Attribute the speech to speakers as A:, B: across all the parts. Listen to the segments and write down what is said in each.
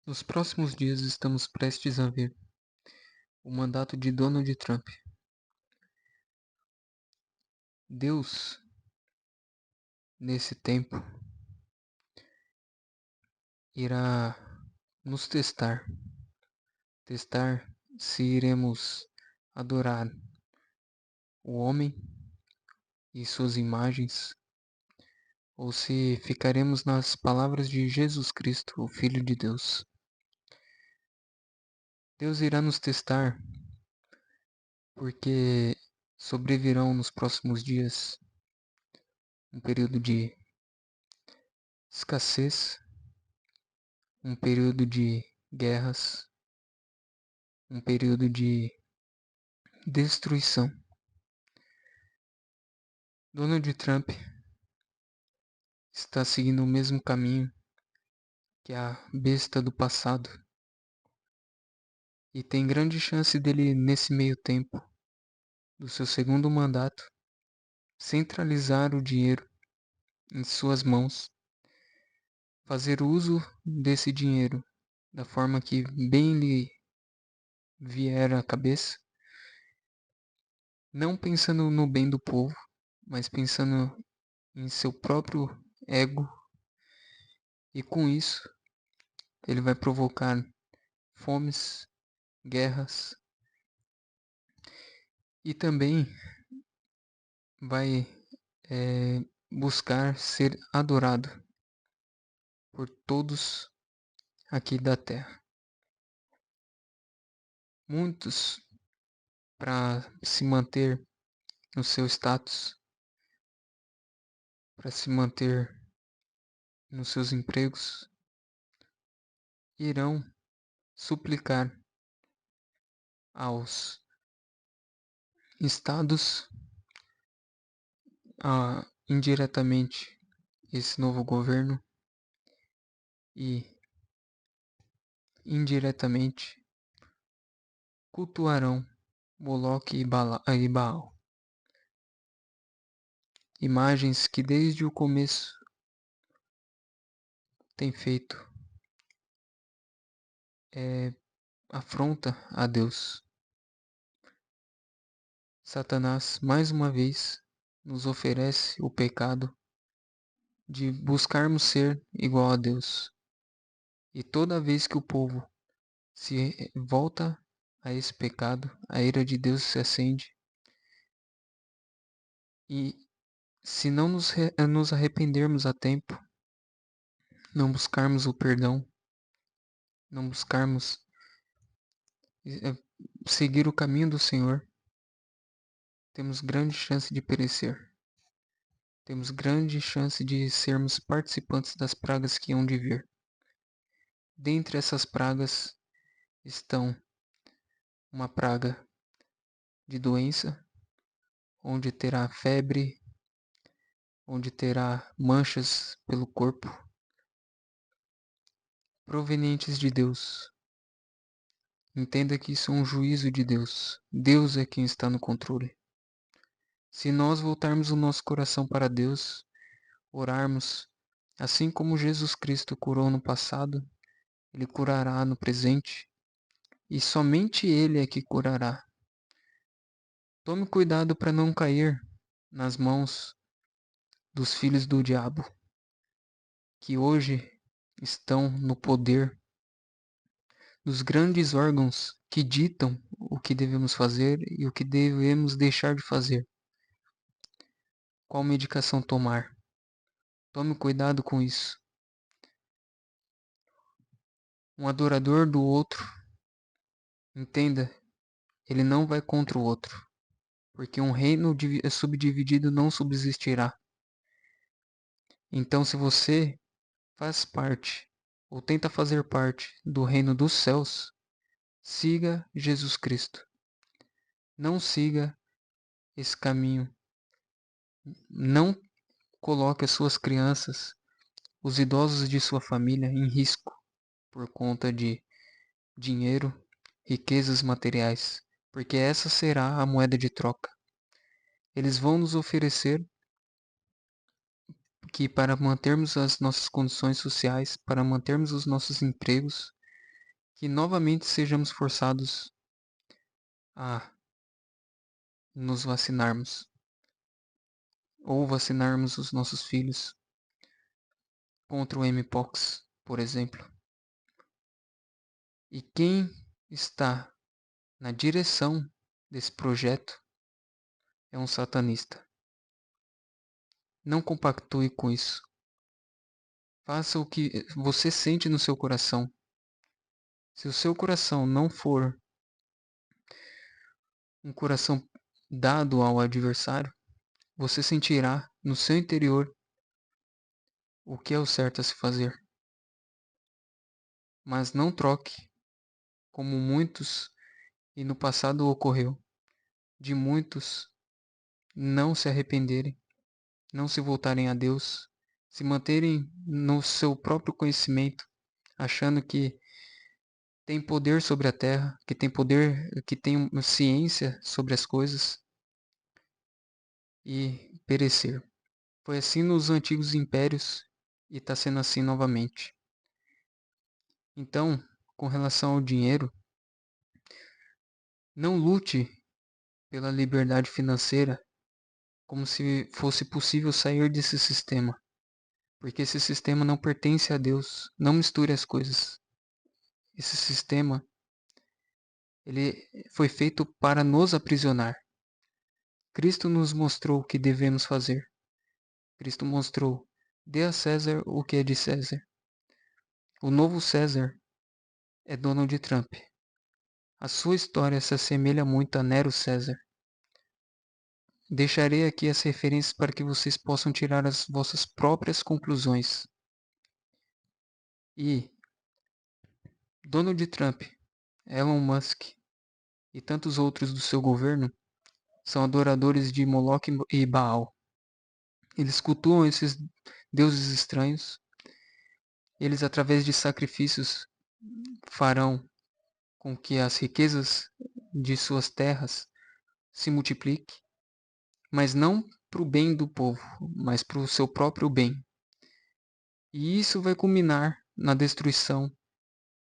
A: Nos próximos dias estamos prestes a ver o mandato de Donald Trump. Deus, nesse tempo, irá nos testar se iremos adorar o homem e suas imagens, ou se ficaremos nas palavras de Jesus Cristo, o Filho de Deus. Deus irá nos testar porque sobrevirão nos próximos dias um período de escassez, um período de guerras, um período de destruição. Donald Trump está seguindo o mesmo caminho que a besta do passado e tem grande chance dele, nesse meio tempo do seu segundo mandato, centralizar o dinheiro em suas mãos, fazer uso desse dinheiro da forma que bem lhe vier à cabeça, não pensando no bem do povo, mas pensando em seu próprio ego, e com isso ele vai provocar fomes, guerras e também vai buscar ser adorado por todos aqui da terra. Muitos, para se manter no seu status, para se manter nos seus empregos, irão suplicar aos estados, indiretamente, esse novo governo e indiretamente cultuarão Moloque e Baal. Imagens que desde o começo têm feito afronta a Deus. Satanás, mais uma vez, nos oferece o pecado de buscarmos ser igual a Deus. E toda vez que o povo se volta a esse pecado, a ira de Deus se acende. E se não nos arrependermos a tempo, não buscarmos o perdão, não buscarmos seguir o caminho do Senhor, temos grande chance de perecer. Temos grande chance de sermos participantes das pragas que hão de vir. Dentre essas pragas estão uma praga de doença, onde terá febre, onde terá manchas pelo corpo, provenientes de Deus. Entenda que isso é um juízo de Deus. Deus é quem está no controle. Se nós voltarmos o nosso coração para Deus, orarmos, assim como Jesus Cristo curou no passado, Ele curará no presente, e somente Ele é que curará. Tome cuidado para não cair nas mãos dos filhos do diabo, que hoje estão no poder dos grandes órgãos que ditam o que devemos fazer e o que devemos deixar de fazer. Qual medicação tomar? Tome cuidado com isso. Um adorador do outro, entenda, ele não vai contra o outro, porque um reino subdividido não subsistirá. Então, se você faz parte, ou tenta fazer parte do reino dos céus, siga Jesus Cristo. Não siga esse caminho. Não coloque as suas crianças, os idosos de sua família, em risco por conta de dinheiro, riquezas materiais, porque essa será a moeda de troca. Eles vão nos oferecer que para mantermos as nossas condições sociais, para mantermos os nossos empregos, que novamente sejamos forçados a nos vacinarmos ou vacinarmos os nossos filhos contra o Mpox, por exemplo. E quem está na direção desse projeto é um satanista. Não compactue com isso. Faça o que você sente no seu coração. Se o seu coração não for um coração dado ao adversário, você sentirá no seu interior o que é o certo a se fazer. Mas não troque, como muitos e no passado ocorreu, de muitos não se arrependerem, não se voltarem a Deus, se manterem no seu próprio conhecimento, achando que tem poder sobre a terra, que tem poder, que tem ciência sobre as coisas e perecer. Foi assim nos antigos impérios e está sendo assim novamente. Então, com relação ao dinheiro, não lute pela liberdade financeira como se fosse possível sair desse sistema, porque esse sistema não pertence a Deus. Não misture as coisas. Esse sistema, ele foi feito para nos aprisionar. Cristo nos mostrou o que devemos fazer. Cristo mostrou: dê a César o que é de César. O novo César é Donald Trump. A sua história se assemelha muito a Nero César. Deixarei aqui as referências para que vocês possam tirar as vossas próprias conclusões. E Donald Trump, Elon Musk e tantos outros do seu governo são adoradores de Moloch e Baal. Eles cultuam esses deuses estranhos. Eles, através de sacrifícios, farão com que as riquezas de suas terras se multipliquem, mas não para o bem do povo, mas para o seu próprio bem. E isso vai culminar na destruição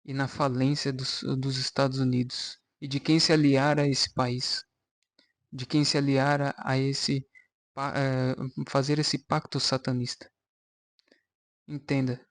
A: e na falência dos Estados Unidos e de quem se aliar a esse país, de quem se aliar a esse fazer esse pacto satanista. Entenda,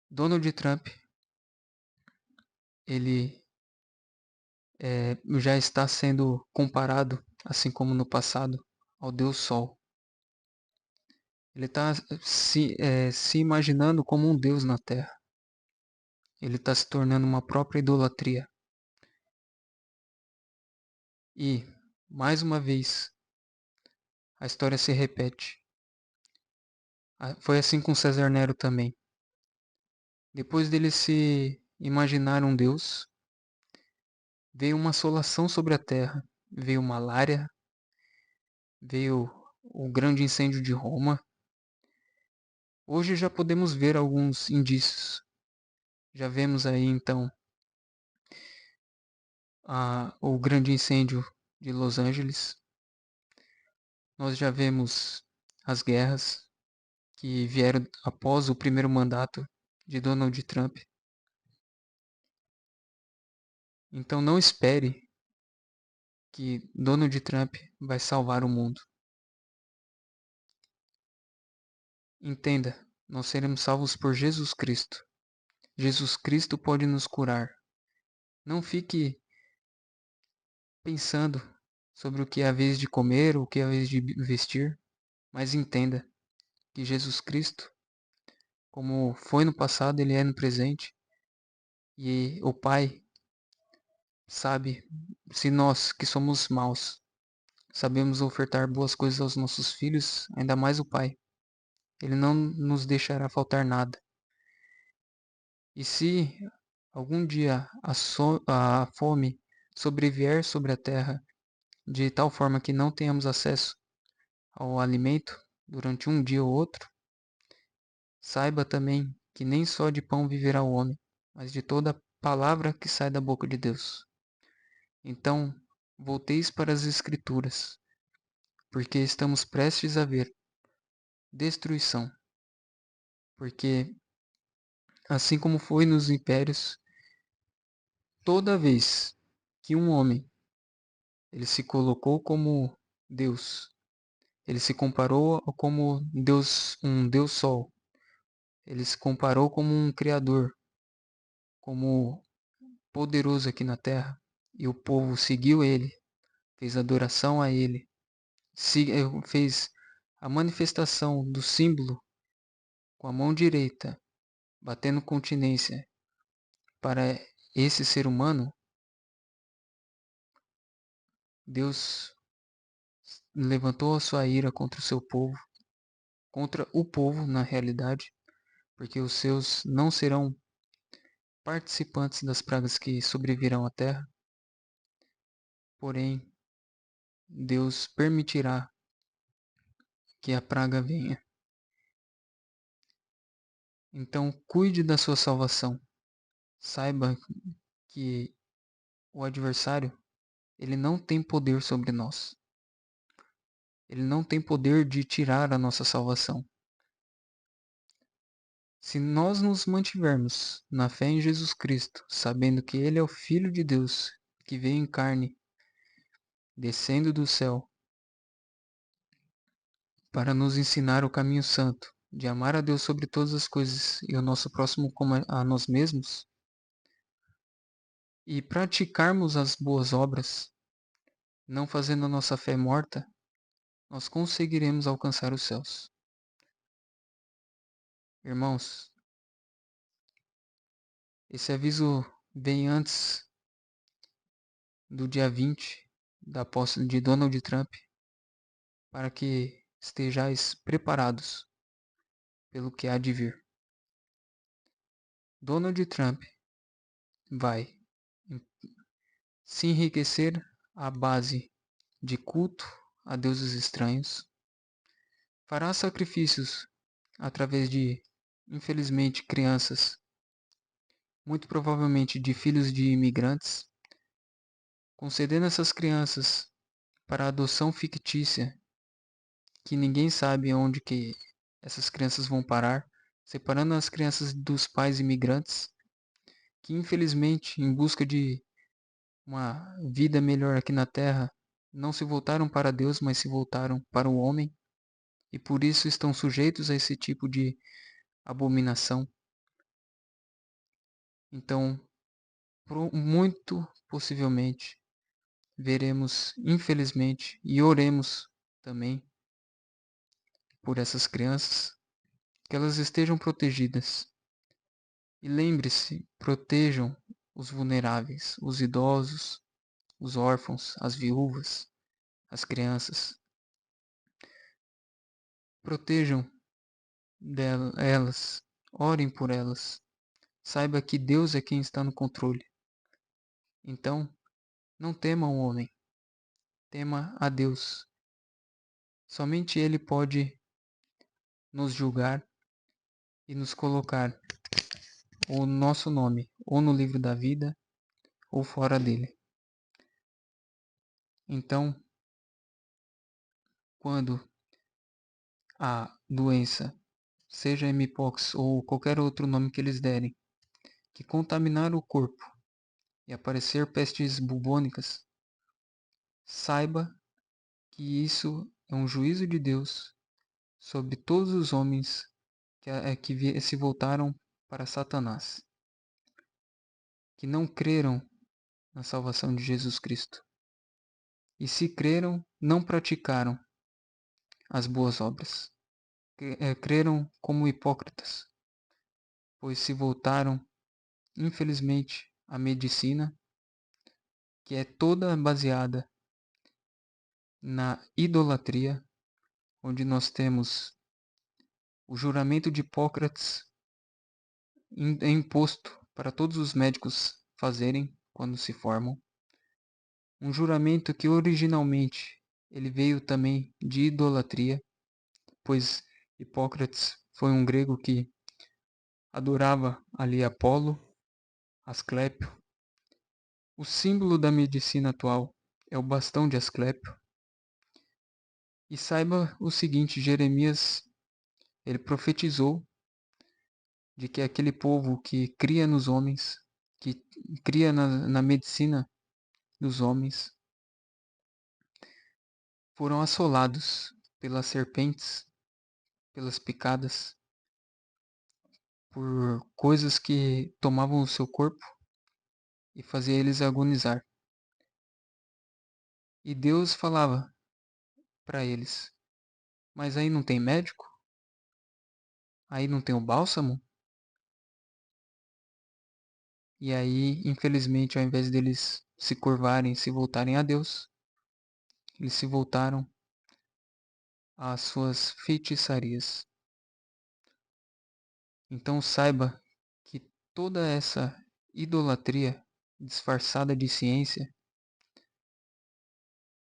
A: Donald Trump, ele já está sendo comparado, assim como no passado, ao Deus Sol. Ele está se imaginando como um Deus na Terra. Ele está se tornando uma própria idolatria. E, mais uma vez, a história se repete. Foi assim com César Nero também. Depois dele se imaginar um Deus, veio uma assolação sobre a Terra. Veio malária, veio o grande incêndio de Roma. Hoje já podemos ver alguns indícios. Já vemos aí então o grande incêndio de Los Angeles. Nós já vemos as guerras que vieram após o primeiro mandato de Donald Trump. Então não espere que Donald Trump vai salvar o mundo. Entenda, nós seremos salvos por Jesus Cristo. Jesus Cristo pode nos curar. Não fique pensando sobre o que é a vez de comer, o que é a vez de vestir, mas entenda que Jesus Cristo, como foi no passado, ele é no presente, e o Pai sabe, se nós que somos maus sabemos ofertar boas coisas aos nossos filhos, ainda mais o Pai, ele não nos deixará faltar nada. E se algum dia a fome sobrevier sobre a terra de tal forma que não tenhamos acesso ao alimento durante um dia ou outro, saiba também que nem só de pão viverá o homem, mas de toda palavra que sai da boca de Deus. Então, volteis para as Escrituras, porque estamos prestes a ver destruição, porque Assim como foi nos impérios, toda vez que um homem ele se colocou como Deus, ele se comparou como Deus, um Deus Sol, ele se comparou como um Criador, como poderoso aqui na Terra, e o povo seguiu ele, fez adoração a ele, fez a manifestação do símbolo com a mão direita, batendo continência para esse ser humano. Deus levantou a sua ira contra o seu povo, contra o povo na realidade, porque os seus não serão participantes das pragas que sobrevirão à terra, porém Deus permitirá que a praga venha. Então cuide da sua salvação. Saiba que o adversário, ele não tem poder sobre nós. Ele não tem poder de tirar a nossa salvação. Se nós nos mantivermos na fé em Jesus Cristo, sabendo que Ele é o Filho de Deus, que veio em carne, descendo do céu, para nos ensinar o caminho santo, de amar a Deus sobre todas as coisas e o nosso próximo como a nós mesmos, e praticarmos as boas obras, não fazendo a nossa fé morta, nós conseguiremos alcançar os céus. Irmãos, esse aviso vem antes do dia 20 da posse de Donald Trump, para que estejais preparados pelo que há de vir. Donald Trump vai se enriquecer à base de culto a deuses estranhos, fará sacrifícios através de, infelizmente, crianças, muito provavelmente de filhos de imigrantes, concedendo essas crianças para adoção fictícia, que ninguém sabe onde que essas crianças vão parar, separando as crianças dos pais imigrantes, que infelizmente, em busca de uma vida melhor aqui na Terra, não se voltaram para Deus, mas se voltaram para o homem, e por isso estão sujeitos a esse tipo de abominação. Então, muito possivelmente, veremos, infelizmente, e oremos também por essas crianças, que elas estejam protegidas. E lembre-se, protejam os vulneráveis, os idosos, os órfãos, as viúvas, as crianças. Protejam elas, orem por elas. Saiba que Deus é quem está no controle. Então, não tema o homem, tema a Deus. Somente Ele pode nos julgar e nos colocar o nosso nome ou no livro da vida ou fora dele. Então, quando a doença, seja mpox ou qualquer outro nome que eles derem, que contaminar o corpo e aparecer pestes bubônicas, saiba que isso é um juízo de Deus sobre todos os homens que se voltaram para Satanás, que não creram na salvação de Jesus Cristo. E se creram, não praticaram as boas obras. Creram como hipócritas, pois se voltaram, infelizmente, à medicina, que é toda baseada na idolatria, onde nós temos o juramento de Hipócrates é imposto para todos os médicos fazerem quando se formam. Um juramento que originalmente ele veio também de idolatria, pois Hipócrates foi um grego que adorava ali Apolo, Asclépio. O símbolo da medicina atual é o bastão de Asclépio. E saiba o seguinte, Jeremias, ele profetizou de que aquele povo que cria nos homens, que cria na medicina dos homens, foram assolados pelas serpentes, pelas picadas, por coisas que tomavam o seu corpo e fazia eles agonizar. E Deus falava para eles: mas aí não tem médico? Aí não tem o bálsamo? E aí, infelizmente, ao invés deles se curvarem, se voltarem a Deus, eles se voltaram às suas feitiçarias. Então saiba que toda essa idolatria disfarçada de ciência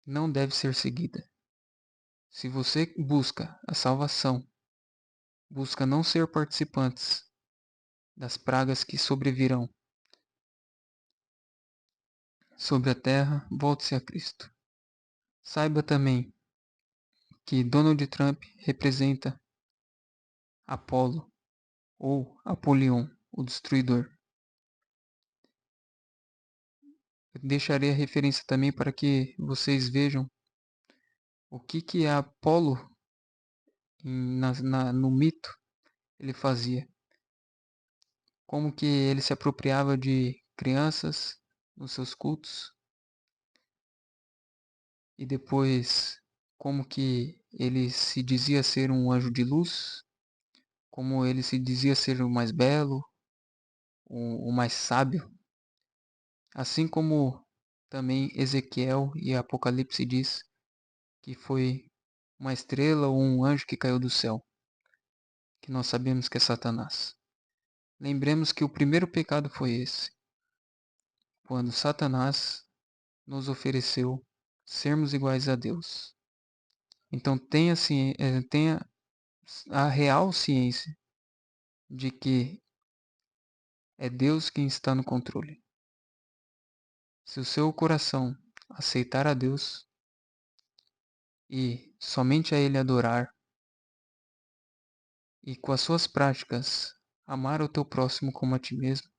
A: não deve ser seguida. Se você busca a salvação, busca não ser participantes das pragas que sobrevirão sobre a terra, volte-se a Cristo. Saiba também que Donald Trump representa Apolo ou Apolion, o destruidor. Eu deixarei a referência também para que vocês vejam o que Apolo no mito ele fazia. Como que ele se apropriava de crianças nos seus cultos e depois como que ele se dizia ser um anjo de luz, como ele se dizia ser o mais belo, o mais sábio, assim como também Ezequiel e Apocalipse diz que foi uma estrela ou um anjo que caiu do céu, que nós sabemos que é Satanás. Lembremos que o primeiro pecado foi esse, quando Satanás nos ofereceu sermos iguais a Deus. Então tenha a real ciência de que é Deus quem está no controle. Se o seu coração aceitar a Deus e somente a Ele adorar, e com as suas práticas amar o teu próximo como a ti mesmo,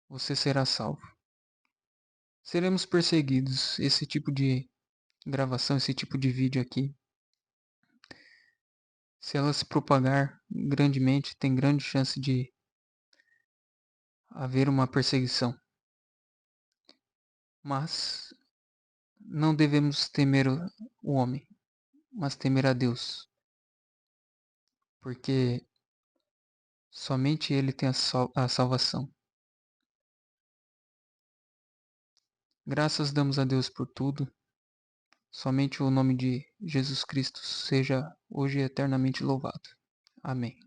A: você será salvo. Seremos perseguidos. Esse tipo de gravação, esse tipo de vídeo aqui, se ela se propagar grandemente, tem grande chance de haver uma perseguição. Mas não devemos temer o homem, mas temer a Deus, porque somente Ele tem a salvação. Graças damos a Deus por tudo. Somente o nome de Jesus Cristo seja hoje e eternamente louvado. Amém.